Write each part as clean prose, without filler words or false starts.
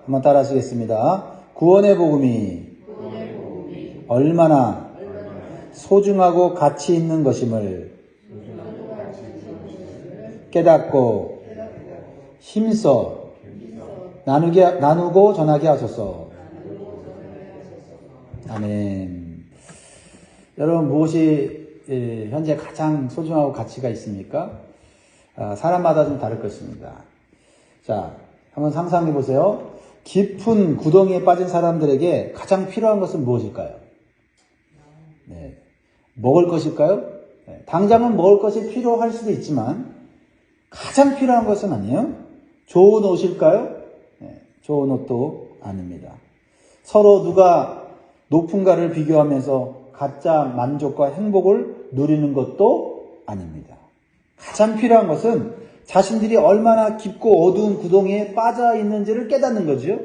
한번 따라 하시겠습니다. 구원의 복음이 얼마나 소중하고 가치 있는 것임을 깨닫고 힘써 나누고 전하게 하소서. 아멘. 여러분, 무엇이 현재 가장 소중하고 가치가 있습니까? 사람마다 좀 다를 것입니다. 자, 한번 상상해 보세요. 깊은 구덩이에 빠진 사람들에게 가장 필요한 것은 무엇일까요? 네. 먹을 것일까요? 네. 당장은 먹을 것이 필요할 수도 있지만 가장 필요한 것은 아니에요. 좋은 옷일까요? 네. 좋은 옷도 아닙니다. 서로 누가 높은가를 비교하면서 가짜 만족과 행복을 누리는 것도 아닙니다. 가장 필요한 것은 자신들이 얼마나 깊고 어두운 구덩이에 빠져 있는지를 깨닫는 거죠.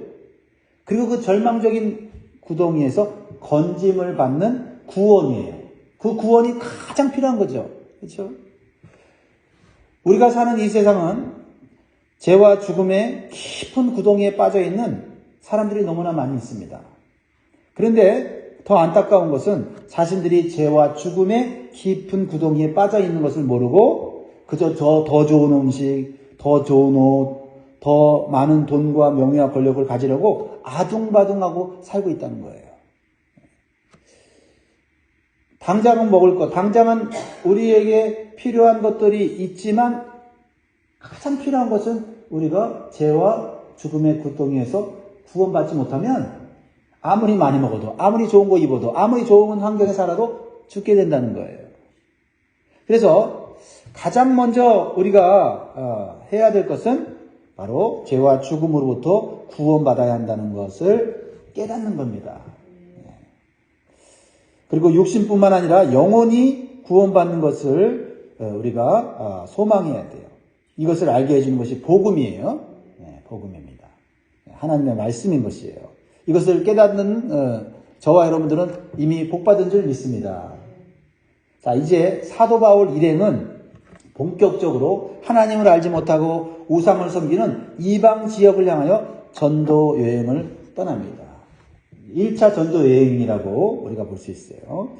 그리고 그 절망적인 구덩이에서 건짐을 받는 구원이에요. 그 구원이 가장 필요한 거죠. 그렇죠? 우리가 사는 이 세상은 죄와 죽음의 깊은 구덩이에 빠져 있는 사람들이 너무나 많이 있습니다. 그런데 더 안타까운 것은 자신들이 죄와 죽음의 깊은 구덩이에 빠져 있는 것을 모르고 그저 더 좋은 음식, 더 좋은 옷, 더 많은 돈과 명예와 권력을 가지려고 아둥바둥하고 살고 있다는 거예요. 당장은 먹을 것, 당장은 우리에게 필요한 것들이 있지만 가장 필요한 것은 우리가 죄와 죽음의 구덩이에서 구원받지 못하면 아무리 많이 먹어도, 아무리 좋은 거 입어도, 아무리 좋은 환경에 살아도 죽게 된다는 거예요. 그래서 가장 먼저 우리가 해야 될 것은 바로 죄와 죽음으로부터 구원받아야 한다는 것을 깨닫는 겁니다. 그리고 육신뿐만 아니라 영원히 구원받는 것을 우리가 소망해야 돼요. 이것을 알게 해주는 것이 복음이에요. 복음입니다. 하나님의 말씀인 것이에요. 이것을 깨닫는 저와 여러분들은 이미 복받은 줄 믿습니다. 자, 이제 사도 바울 일행은 본격적으로 하나님을 알지 못하고 우상을 섬기는 이방 지역을 향하여 전도 여행을 떠납니다. 1차 전도 여행이라고 우리가 볼 수 있어요.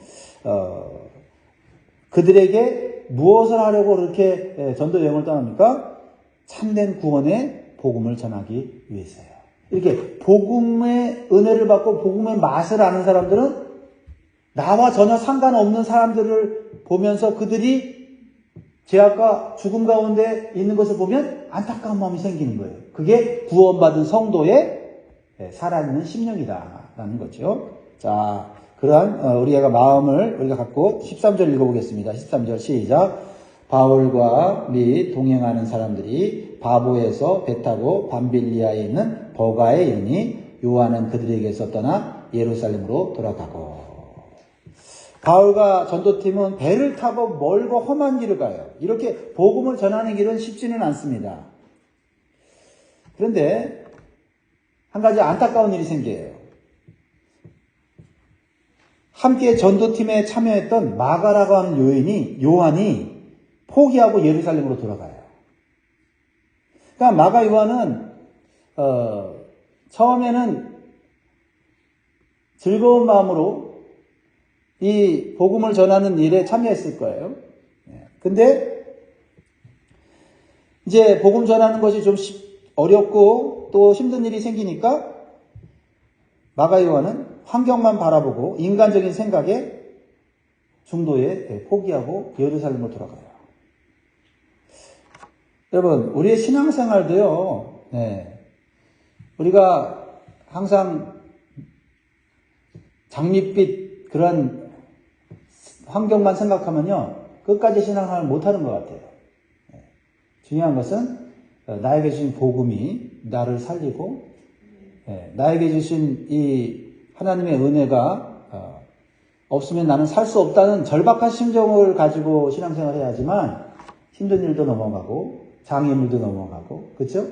그들에게 무엇을 하려고 그렇게 전도 여행을 떠납니까? 참된 구원의 복음을 전하기 위해서요. 이렇게 복음의 은혜를 받고 복음의 맛을 아는 사람들은 나와 전혀 상관없는 사람들을 보면서 그들이 죄악과 죽음 가운데 있는 것을 보면 안타까운 마음이 생기는 거예요. 그게 구원받은 성도의 살아있는 심령이다라는 거죠. 자, 그러한 우리가 마음을 우리가 갖고 13절 읽어보겠습니다. 13절 시작. 바울과 및 동행하는 사람들이 바보에서 배 타고 밤빌리아에 있는 버가에 이르니 요한은 그들에게서 떠나 예루살렘으로 돌아가고. 바울과 전도팀은 배를 타고 멀고 험한 길을 가요. 이렇게 복음을 전하는 길은 쉽지는 않습니다. 그런데 한 가지 안타까운 일이 생겨요. 함께 전도팀에 참여했던 마가라고 하는 요한이 포기하고 예루살렘으로 돌아가요. 그러니까 마가 요한은 처음에는 즐거운 마음으로 이 복음을 전하는 일에 참여했을 거예요. 근데 이제 복음 전하는 것이 좀 어렵고 또 힘든 일이 생기니까 마가 요한은 환경만 바라보고 인간적인 생각에 중도에 포기하고 예루살렘으로 돌아가요. 여러분, 우리의 신앙생활도요. 우리가 항상 장밋빛 그런 환경만 생각하면요, 끝까지 신앙생활을 못하는 것 같아요. 중요한 것은 나에게 주신 복음이 나를 살리고 나에게 주신 이 하나님의 은혜가 없으면 나는 살 수 없다는 절박한 심정을 가지고 신앙생활을 해야지만 힘든 일도 넘어가고 장애물도 넘어가고, 그렇죠?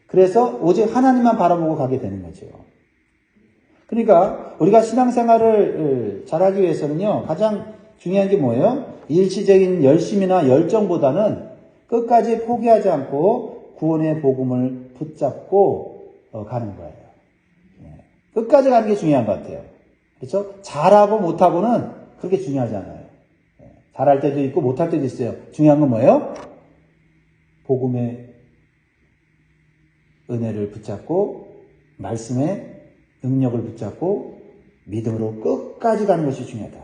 그래서 오직 하나님만 바라보고 가게 되는 거죠. 그러니까 우리가 신앙생활을 잘하기 위해서는요, 가장 중요한 게 뭐예요? 일시적인 열심이나 열정보다는 끝까지 포기하지 않고 구원의 복음을 붙잡고 가는 거예요. 예. 끝까지 가는 게 중요한 것 같아요. 그렇죠? 잘하고 못하고는 그렇게 중요하지 않아요. 예. 잘할 때도 있고 못할 때도 있어요. 중요한 건 뭐예요? 복음의 은혜를 붙잡고 말씀의 능력을 붙잡고 믿음으로 끝까지 가는 것이 중요하다.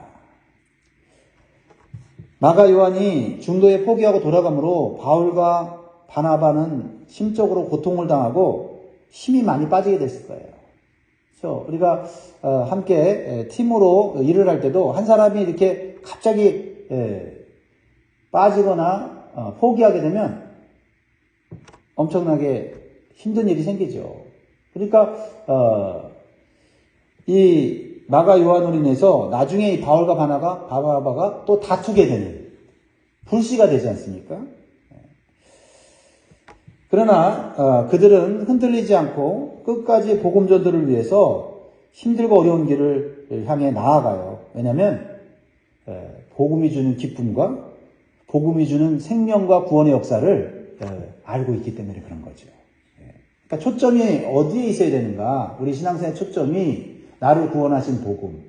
마가 요한이 중도에 포기하고 돌아가므로 바울과 바나바는 심적으로 고통을 당하고 힘이 많이 빠지게 됐을 거예요. 그렇죠? 우리가 함께 팀으로 일을 할 때도 한 사람이 이렇게 갑자기 빠지거나 포기하게 되면 엄청나게 힘든 일이 생기죠. 그러니까 이 마가 요한으로 인해서 나중에 이 바울과 바나바가 또 다투게 되는 불씨가 되지 않습니까? 그러나 그들은 흔들리지 않고 끝까지 복음 전도를 위해서 힘들고 어려운 길을 향해 나아가요. 왜냐하면 복음이 주는 기쁨과 복음이 주는 생명과 구원의 역사를 알고 있기 때문에 그런 거죠. 그러니까 초점이 어디에 있어야 되는가? 우리 신앙생활의 초점이 나를 구원하신 복음,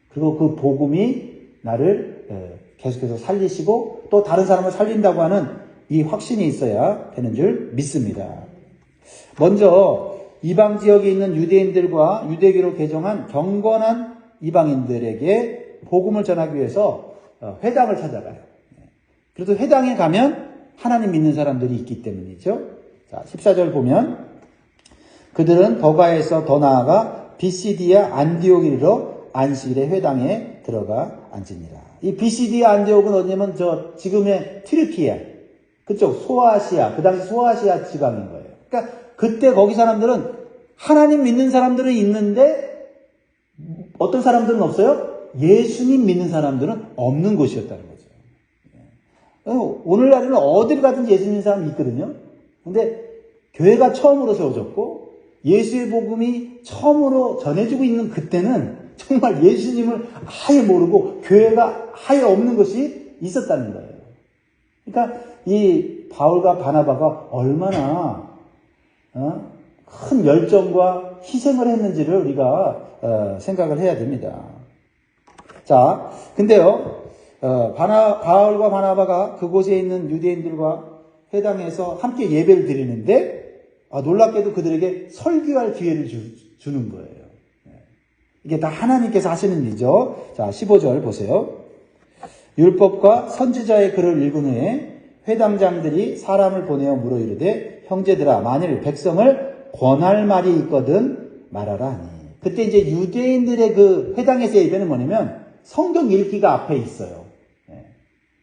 그리고 그 복음이 나를 계속해서 살리시고 또 다른 사람을 살린다고 하는 이 확신이 있어야 되는 줄 믿습니다. 먼저 이방 지역에 있는 유대인들과 유대교로 개종한 경건한 이방인들에게 복음을 전하기 위해서 회당을 찾아가요. 그래도 회당에 가면 하나님 믿는 사람들이 있기 때문이죠. 자, 14절 보면 그들은 버가에서 더 나아가 비시디아 안디옥에 이르러 안식일에 회당에 들어가 앉으니라. 이 비시디아 안디옥은 어디냐면 지금의 튀르키예 그쪽 소아시아, 그 당시 소아시아 지방인 거예요. 그러니까 그때 거기 사람들은 하나님 믿는 사람들은 있는데 어떤 사람들은 없어요? 예수님 믿는 사람들은 없는 곳이었다는 거죠. 오늘날에는 어딜 가든지 예수 믿는 사람이 있거든요. 근데 교회가 처음으로 세워졌고 예수의 복음이 처음으로 전해지고 있는 그때는 정말 예수님을 아예 모르고 교회가 아예 없는 것이 있었다는 거예요. 그러니까 이 바울과 바나바가 얼마나 큰 열정과 희생을 했는지를 우리가 생각을 해야 됩니다. 자, 근데요, 바울과 바나바가 그곳에 있는 유대인들과 회당에서 함께 예배를 드리는데 놀랍게도 그들에게 설교할 기회를 주는 거예요. 이게 다 하나님께서 하시는 일이죠. 자, 15절 보세요. 율법과 선지자의 글을 읽은 후에 회당장들이 사람을 보내어 물어 이르되 형제들아 만일 백성을 권할 말이 있거든 말하라 하니. 그때 이제 유대인들의 그 회당에서 예배는 뭐냐면 성경 읽기가 앞에 있어요.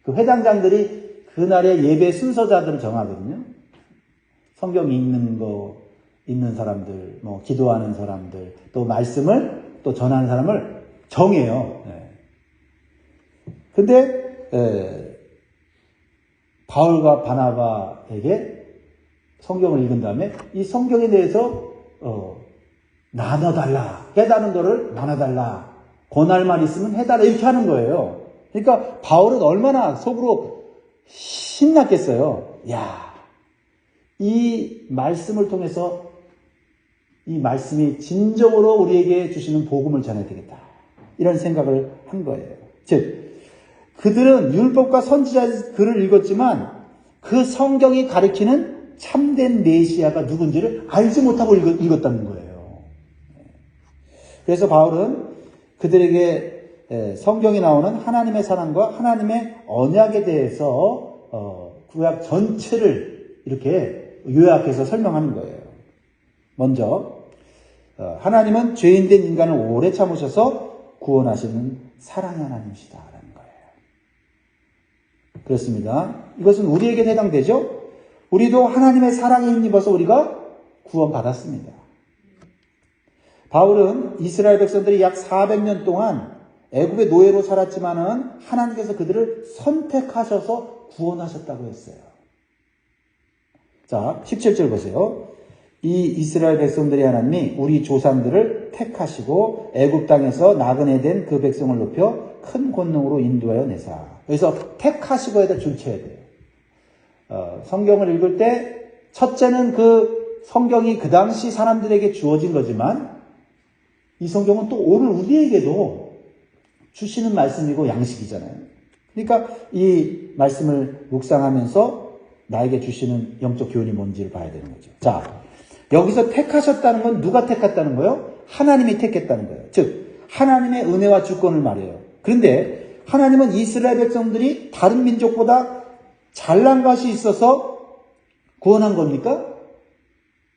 그 회당장들이 그날의 예배 순서자들을 정하거든요. 성경 읽는 사람들, 기도하는 사람들, 또 말씀을 또 전하는 사람을 정해요. 근데, 바울과 바나바에게 성경을 읽은 다음에 이 성경에 대해서, 나눠달라. 해달라는 거를 나눠달라. 권할 말 있으면 해달라. 이렇게 하는 거예요. 그러니까 바울은 얼마나 속으로 신났겠어요. 이 말씀을 통해서 이 말씀이 진정으로 우리에게 주시는 복음을 전해야 되겠다. 이런 생각을 한 거예요. 즉, 그들은 율법과 선지자의 글을 읽었지만 그 성경이 가리키는 참된 메시아가 누군지를 알지 못하고 읽었다는 거예요. 그래서 바울은 그들에게 성경에 나오는 하나님의 사랑과 하나님의 언약에 대해서 구약 전체를 이렇게 요약해서 설명하는 거예요. 먼저 하나님은 죄인된 인간을 오래 참으셔서 구원하시는 사랑의 하나님이시다라는 거예요. 그렇습니다. 이것은 우리에게 해당되죠? 우리도 하나님의 사랑에 힘입어서 우리가 구원받았습니다. 바울은 이스라엘 백성들이 약 400년 동안 애굽의 노예로 살았지만은 하나님께서 그들을 선택하셔서 구원하셨다고 했어요. 자, 17절 보세요. 이 이스라엘 백성들의 하나님이 우리 조상들을 택하시고 애굽 땅에서 나그네 된 그 백성을 높여 큰 권능으로 인도하여 내사. 여기서 택하시고에다 줄쳐야 돼요. 성경을 읽을 때 첫째는 그 성경이 그 당시 사람들에게 주어진 거지만 이 성경은 또 오늘 우리에게도 주시는 말씀이고 양식이잖아요. 그러니까 이 말씀을 묵상하면서 나에게 주시는 영적 교훈이 뭔지를 봐야 되는 거죠. 자, 여기서 택하셨다는 건 누가 택했다는 거예요? 하나님이 택했다는 거예요. 즉 하나님의 은혜와 주권을 말해요. 그런데 하나님은 이스라엘 백성들이 다른 민족보다 잘난 것이 있어서 구원한 겁니까?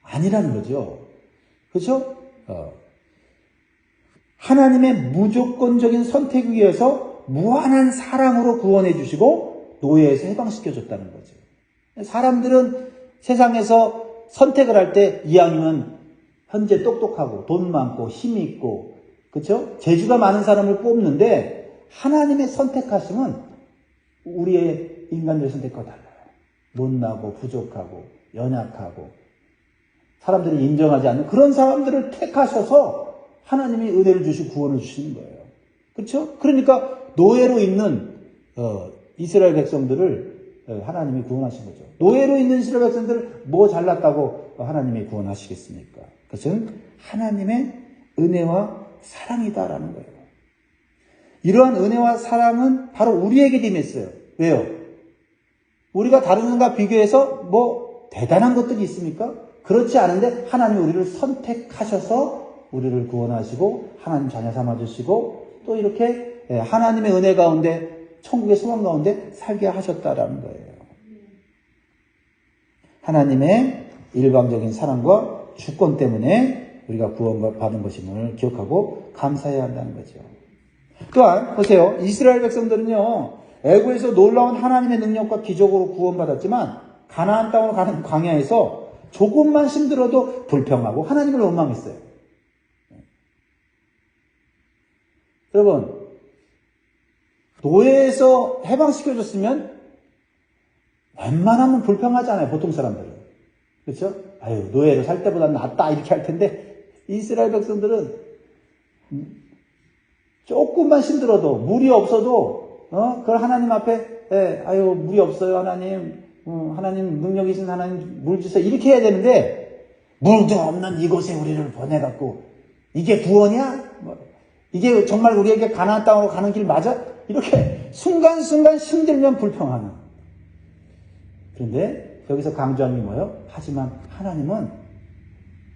아니라는 거죠. 그렇죠? 하나님의 무조건적인 선택에 의해서 무한한 사랑으로 구원해 주시고 노예에서 해방시켜 줬다는 거죠. 사람들은 세상에서 선택을 할 때 이왕이면 현재 똑똑하고 돈 많고 힘이 있고 그렇죠? 재주가 많은 사람을 뽑는데 하나님의 선택하심은 우리의 인간들 선택과 달라요. 못나고 부족하고 연약하고 사람들이 인정하지 않는 그런 사람들을 택하셔서 하나님이 은혜를 주시고 구원을 주시는 거예요. 그렇죠? 그러니까 노예로 있는 이스라엘 백성들을 하나님이 구원하신 거죠. 노예로 있는 이스라엘 백성들을 뭐 잘났다고 하나님이 구원하시겠습니까? 그것은 하나님의 은혜와 사랑이다라는 거예요. 이러한 은혜와 사랑은 바로 우리에게도 임했어요. 왜요? 우리가 다른 분과 비교해서 뭐 대단한 것들이 있습니까? 그렇지 않은데 하나님이 우리를 선택하셔서 우리를 구원하시고 하나님 자녀 삼아주시고 또 이렇게 하나님의 은혜 가운데 천국의 소망 가운데 살게 하셨다라는 거예요. 하나님의 일방적인 사랑과 주권 때문에 우리가 구원받은 것임을 기억하고 감사해야 한다는 거죠. 또한 보세요. 이스라엘 백성들은요. 애굽에서 놀라운 하나님의 능력과 기적으로 구원받았지만 가나안 땅으로 가는 광야에서 조금만 힘들어도 불평하고 하나님을 원망했어요. 여러분 노예에서 해방시켜줬으면 웬만하면 불평하잖아요. 보통 사람들은. 그렇죠? 아유 노예로 살 때보다 낫다 이렇게 할 텐데 이스라엘 백성들은 조금만 힘들어도 물이 없어도 그걸 하나님 앞에 아유 물이 없어요 하나님 하나님 능력 있으신 하나님 물 주세요 이렇게 해야 되는데 물도 없는 이곳에 우리를 보내갖고 이게 구원이야? 이게 정말 우리에게 가나안 땅으로 가는 길 맞아? 이렇게 순간순간 힘들면 불평하는. 그런데 여기서 강조한 게 뭐예요? 하지만 하나님은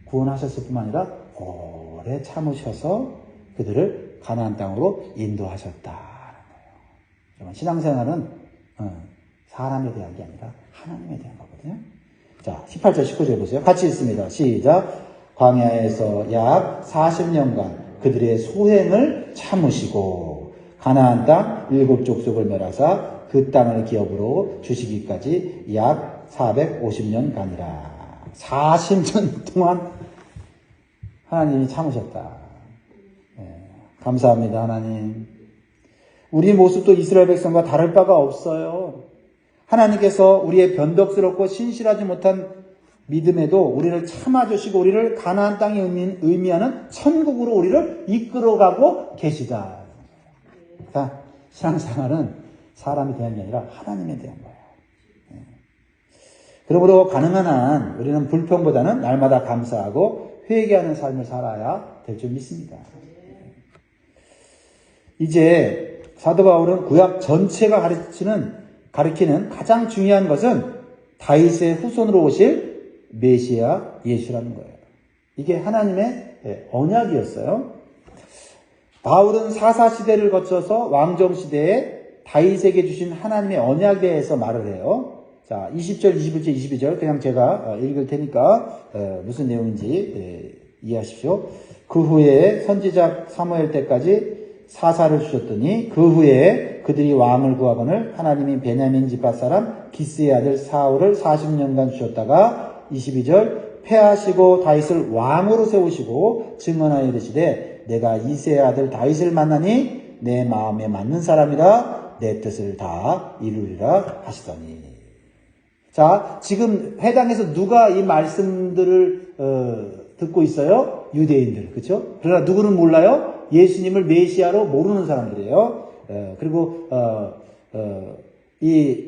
구원하셨을 뿐만 아니라 오래 참으셔서 그들을 가나안 땅으로 인도하셨다는 거예요. 여러분 신앙생활은 사람에 대한 게 아니라 하나님에 대한 거거든요. 자, 18절 19절 보세요. 같이 읽습니다. 시작. 광야에서 약 40년간 그들의 소행을 참으시고 가나안 땅 7족속을 멸하사 그 땅을 기업으로 주시기까지 약 450년간이라. 40년 동안 하나님이 참으셨다. 감사합니다 하나님. 우리 모습도 이스라엘 백성과 다를 바가 없어요. 하나님께서 우리의 변덕스럽고 신실하지 못한 믿음에도 우리를 참아주시고 우리를 가나안 땅이 의미하는 천국으로 우리를 이끌어가고 계시다. 그러니까 신앙생활은 사람에 대한 게 아니라 하나님에 대한 거예요. 그러므로 가능한 한 우리는 불평보다는 날마다 감사하고 회개하는 삶을 살아야 될 줄 믿습니다. 이제 사도 바울은 구약 전체가 가리키는 가장 중요한 것은 다윗의 후손으로 오실 메시아 예수라는 거예요. 이게 하나님의 언약이었어요. 바울은 사사시대를 거쳐서 왕정시대에 다윗에게 주신 하나님의 언약에 대해서 말을 해요. 자, 20절, 21절, 22절 그냥 제가 읽을 테니까 무슨 내용인지 이해하십시오. 그 후에 선지자 사무엘 때까지 사사를 주셨더니 그 후에 그들이 왕을 구하거늘 하나님이 베냐민 지파 사람 기스의 아들 사울을 40년간 주셨다가 22절 패하시고 다윗을 왕으로 세우시고 증언하여 이르시되 내가 이새의 아들 다윗을 만나니 내 마음에 맞는 사람이라 내 뜻을 다 이루리라 하시더니. 자, 지금 해당에서 누가 이 말씀들을 듣고 있어요? 유대인들, 그렇죠? 그러나 누구는 몰라요? 예수님을 메시아로 모르는 사람들이에요. 그리고 이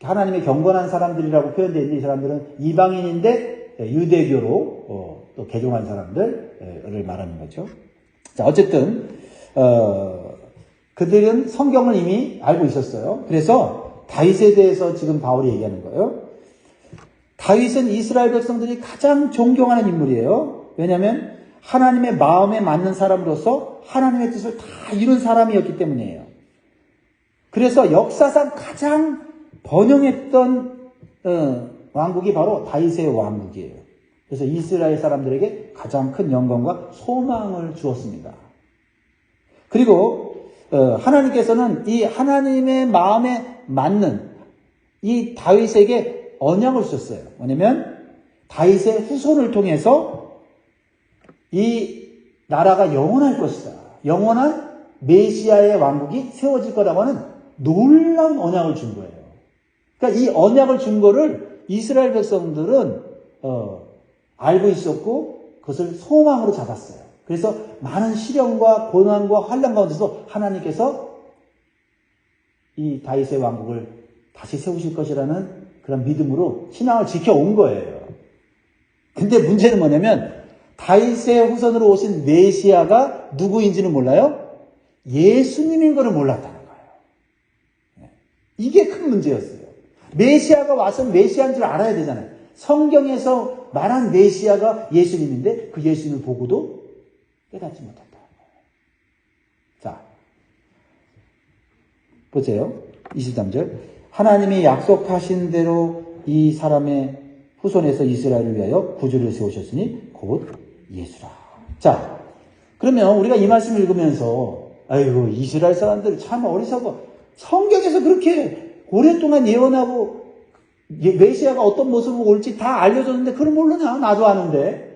하나님의 경건한 사람들이라고 표현되어 있는 이 사람들은 이방인인데 유대교로 또 개종한 사람들을 말하는 거죠. 자, 어쨌든 그들은 성경을 이미 알고 있었어요. 그래서 다윗에 대해서 지금 바울이 얘기하는 거예요. 다윗은 이스라엘 백성들이 가장 존경하는 인물이에요. 왜냐하면 하나님의 마음에 맞는 사람으로서 하나님의 뜻을 다 이룬 사람이었기 때문이에요. 그래서 역사상 가장 번영했던 왕국이 바로 다윗의 왕국이에요. 그래서 이스라엘 사람들에게 가장 큰 영광과 소망을 주었습니다. 그리고 하나님께서는 이 하나님의 마음에 맞는 이 다윗에게 언약을 주셨어요. 뭐냐면 다윗의 후손을 통해서 이 나라가 영원할 것이다. 영원한 메시아의 왕국이 세워질 거라고 하는 놀라운 언약을 준 거예요. 그러니까 이 언약을 준 거를 이스라엘 백성들은 알고 있었고 그것을 소망으로 잡았어요. 그래서 많은 시련과 고난과 환난 가운데서 하나님께서 이 다윗의 왕국을 다시 세우실 것이라는 그런 믿음으로 신앙을 지켜온 거예요. 근데 문제는 뭐냐면 다윗의 후손으로 오신 메시아가 누구인지는 몰라요? 예수님인 거를 몰랐다는 거예요. 이게 큰 문제였어요. 메시아가 와서 메시아인 줄 알아야 되잖아요. 성경에서 말한 메시아가 예수님인데 그 예수님을 보고도 깨닫지 못했다는 거예요. 자, 보세요. 23절. 하나님이 약속하신 대로 이 사람의 후손에서 이스라엘을 위하여 구주를 세우셨으니 곧 예수라. 자, 그러면 우리가 이 말씀을 읽으면서 아이고 이스라엘 사람들 참 어리석어. 성경에서 그렇게 오랫동안 예언하고 메시아가 어떤 모습으로 올지 다 알려줬는데 그걸 모르냐? 나도 아는데.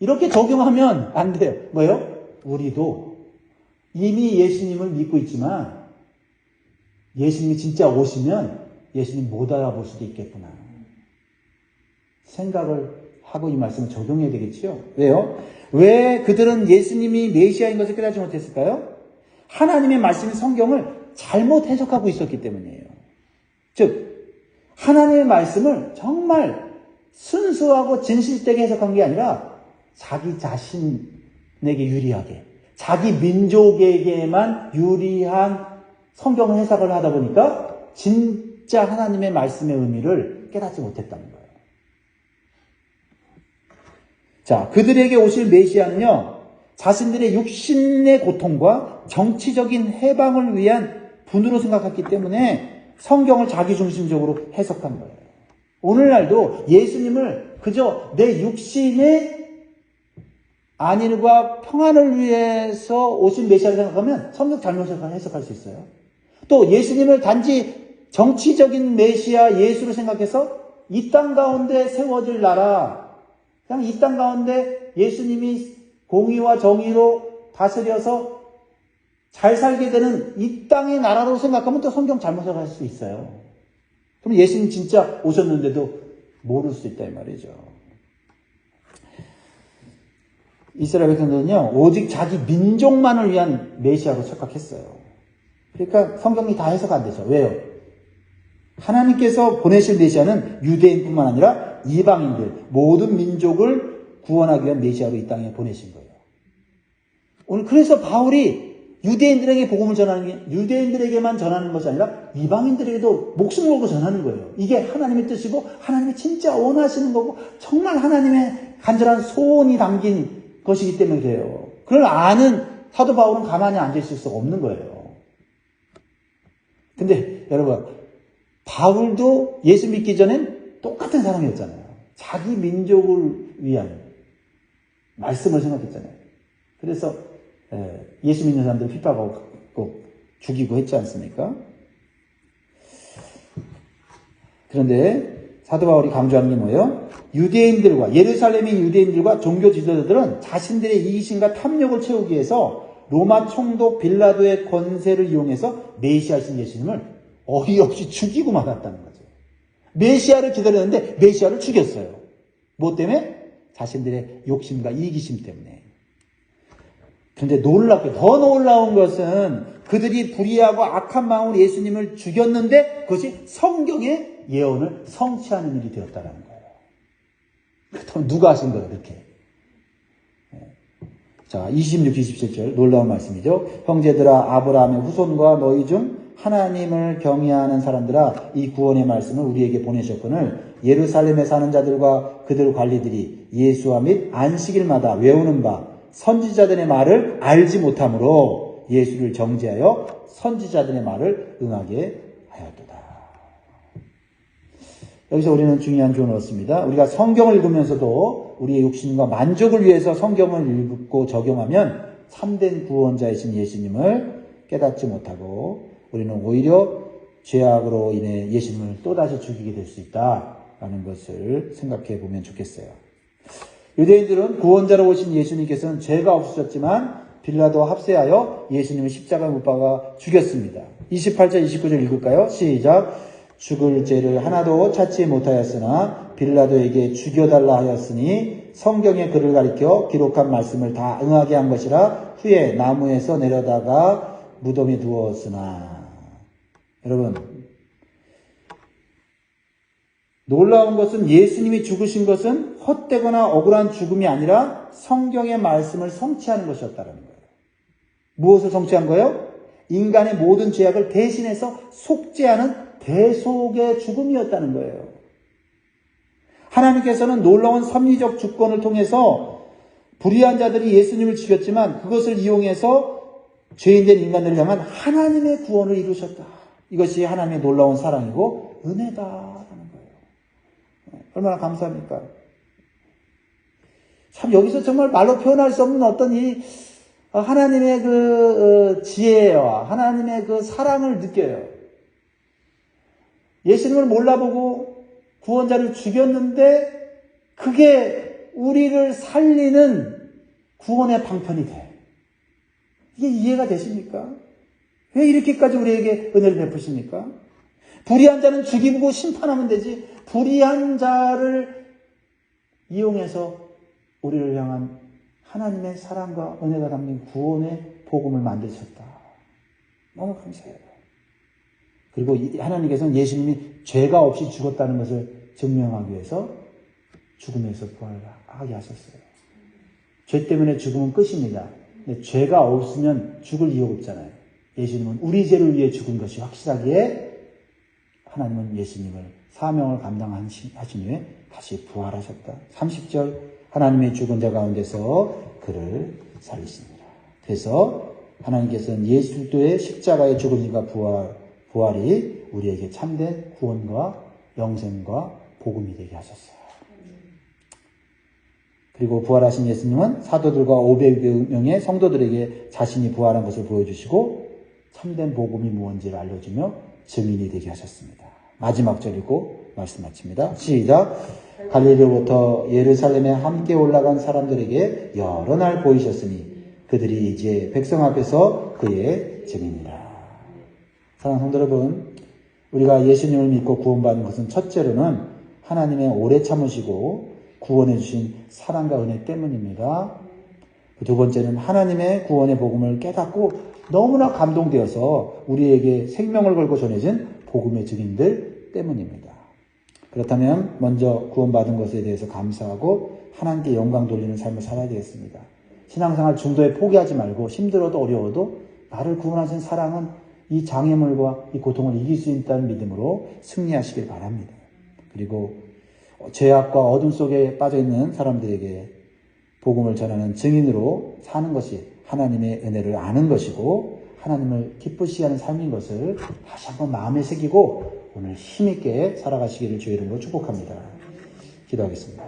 이렇게 적용하면 안 돼요. 뭐요? 우리도 이미 예수님을 믿고 있지만 예수님이 진짜 오시면 예수님 못 알아볼 수도 있겠구나. 생각을 하고 이 말씀을 적용해야 되겠죠. 왜요? 왜 그들은 예수님이 메시아인 것을 깨닫지 못했을까요? 하나님의 말씀인 성경을 잘못 해석하고 있었기 때문이에요. 즉 하나님의 말씀을 정말 순수하고 진실되게 해석한 게 아니라 자기 자신에게 유리하게, 자기 민족에게만 유리한 성경 해석을 하다 보니까 진짜 하나님의 말씀의 의미를 깨닫지 못했다는 거예요. 자, 그들에게 오실 메시아는요, 자신들의 육신의 고통과 정치적인 해방을 위한 분으로 생각했기 때문에 성경을 자기중심적으로 해석한 거예요. 오늘날도 예수님을 그저 내 육신의 안일과 평안을 위해서 오신 메시아를 생각하면 성경 잘못 해석할 수 있어요. 또 예수님을 단지 정치적인 메시아 예수를 생각해서 이 땅 가운데 세워질 나라, 그냥 이 땅 가운데 예수님이 공의와 정의로 다스려서 잘 살게 되는 이 땅의 나라로 생각하면 또 성경 잘못 해석할 수 있어요. 그럼 예수님 진짜 오셨는데도 모를 수 있다 이 말이죠. 이스라엘 백성들은요, 오직 자기 민족만을 위한 메시아로 착각했어요. 그러니까 성경이 다 해석 안 되죠. 왜요? 하나님께서 보내실 메시아는 유대인뿐만 아니라 이방인들, 모든 민족을 구원하기 위한 메시아로 이 땅에 보내신 거예요. 오늘 그래서 바울이 유대인들에게 복음을 전하는 게 유대인들에게만 전하는 것이 아니라 이방인들에게도 목숨을 걸고 전하는 거예요. 이게 하나님의 뜻이고 하나님이 진짜 원하시는 거고 정말 하나님의 간절한 소원이 담긴 것이기 때문에 그래요. 그걸 아는 사도 바울은 가만히 앉아있을 수가 없는 거예요. 근데 여러분, 바울도 예수 믿기 전엔 똑같은 사람이었잖아요. 자기 민족을 위한 말씀을 생각했잖아요. 그래서 예수 믿는 사람들 핍박하고 죽이고 했지 않습니까? 그런데 사도 바울이 강조하는 게 뭐예요? 유대인들과 예루살렘의 유대인들과 종교 지도자들은 자신들의 이기심과 탐욕을 채우기 위해서 로마 총독 빌라도의 권세를 이용해서 메시아이신 예수님을 어이없이 죽이고 말았다는 거죠. 메시아를 기다렸는데 메시아를 죽였어요. 뭐 때문에? 자신들의 욕심과 이기심 때문에. 그런데 놀랍게 더 놀라운 것은 그들이 불의하고 악한 마음으로 예수님을 죽였는데 그것이 성경의 예언을 성취하는 일이 되었다는 거예요. 그렇다면 누가 하신 거예요, 그렇게? 자, 26, 27절 놀라운 말씀이죠. 형제들아, 아브라함의 후손과 너희 중 하나님을 경외하는 사람들아, 이 구원의 말씀을 우리에게 보내셨거늘 예루살렘에 사는 자들과 그들 관리들이 예수와 및 안식일마다 외우는 바 선지자들의 말을 알지 못하므로 예수를 정죄하여 선지자들의 말을 응하게 하였도다. 여기서 우리는 중요한 교훈을 얻습니다. 우리가 성경을 읽으면서도 우리의 욕심과 만족을 위해서 성경을 읽고 적용하면 참된 구원자이신 예수님을 깨닫지 못하고 우리는 오히려 죄악으로 인해 예수님을 또다시 죽이게 될 수 있다라는 것을 생각해 보면 좋겠어요. 유대인들은 구원자로 오신 예수님께서는 죄가 없으셨지만 빌라도와 합세하여 예수님을 십자가에 못 박아 죽였습니다. 28절 29절 읽을까요? 시작. 죽을 죄를 하나도 찾지 못하였으나 빌라도에게 죽여달라 하였으니 성경의 글을 가리켜 기록한 말씀을 다 응하게 한 것이라 후에 나무에서 내려다가 무덤에 두었으나. 여러분, 놀라운 것은 예수님이 죽으신 것은 헛되거나 억울한 죽음이 아니라 성경의 말씀을 성취하는 것이었다는 거예요. 무엇을 성취한 거예요? 인간의 모든 죄악을 대신해서 속죄하는 대속의 죽음이었다는 거예요. 하나님께서는 놀라운 섭리적 주권을 통해서 불의한 자들이 예수님을 죽였지만 그것을 이용해서 죄인된 인간들을 향한 하나님의 구원을 이루셨다. 이것이 하나님의 놀라운 사랑이고 은혜다라는 거예요. 얼마나 감사합니까? 참 여기서 정말 말로 표현할 수 없는 어떤 이 하나님의 그 지혜와 하나님의 그 사랑을 느껴요. 예수님을 몰라보고 구원자를 죽였는데 그게 우리를 살리는 구원의 방편이 돼. 이게 이해가 되십니까? 왜 이렇게까지 우리에게 은혜를 베푸십니까? 불의한 자는 죽이고 심판하면 되지 불의한 자를 이용해서 우리를 향한 하나님의 사랑과 은혜가 담긴 구원의 복음을 만드셨다. 너무 감사해요. 그리고 하나님께서는 예수님이 죄가 없이 죽었다는 것을 증명하기 위해서 죽음에서 부활하게 하셨어요. 죄 때문에 죽음은 끝입니다. 근데 죄가 없으면 죽을 이유가 없잖아요. 예수님은 우리 죄를 위해 죽은 것이 확실하기에 하나님은 예수님을 사명을 감당하신 후에 다시 부활하셨다. 30절 하나님의 죽은 자 가운데서 그를 살리십니다. 그래서 하나님께서는 예수 그리스도의 십자가의 죽음과 부활이 우리에게 참된 구원과 영생과 복음이 되게 하셨어요. 그리고 부활하신 예수님은 사도들과 500명의 성도들에게 자신이 부활한 것을 보여주시고 참된 복음이 무엇인지를 알려주며 증인이 되게 하셨습니다. 마지막 절이고 말씀 마칩니다. 시작. 갈릴리로부터 예루살렘에 함께 올라간 사람들에게 여러 날 보이셨으니 그들이 이제 백성 앞에서 그의 증인이라. 사랑하는 성도 여러분, 우리가 예수님을 믿고 구원받는 것은 첫째로는 하나님의 오래 참으시고 구원해 주신 사랑과 은혜 때문입니다. 두 번째는 하나님의 구원의 복음을 깨닫고 너무나 감동되어서 우리에게 생명을 걸고 전해진 복음의 증인들 때문입니다. 그렇다면 먼저 구원받은 것에 대해서 감사하고 하나님께 영광 돌리는 삶을 살아야 되겠습니다. 신앙생활 중도에 포기하지 말고 힘들어도 어려워도 나를 구원하신 사랑은 이 장애물과 이 고통을 이길 수 있다는 믿음으로 승리하시길 바랍니다. 그리고 죄악과 어둠 속에 빠져있는 사람들에게 복음을 전하는 증인으로 사는 것이 하나님의 은혜를 아는 것이고 하나님을 기쁘시게 하는 삶인 것을 다시 한번 마음에 새기고 오늘 힘있게 살아가시기를 주의 이름으로 축복합니다. 기도하겠습니다.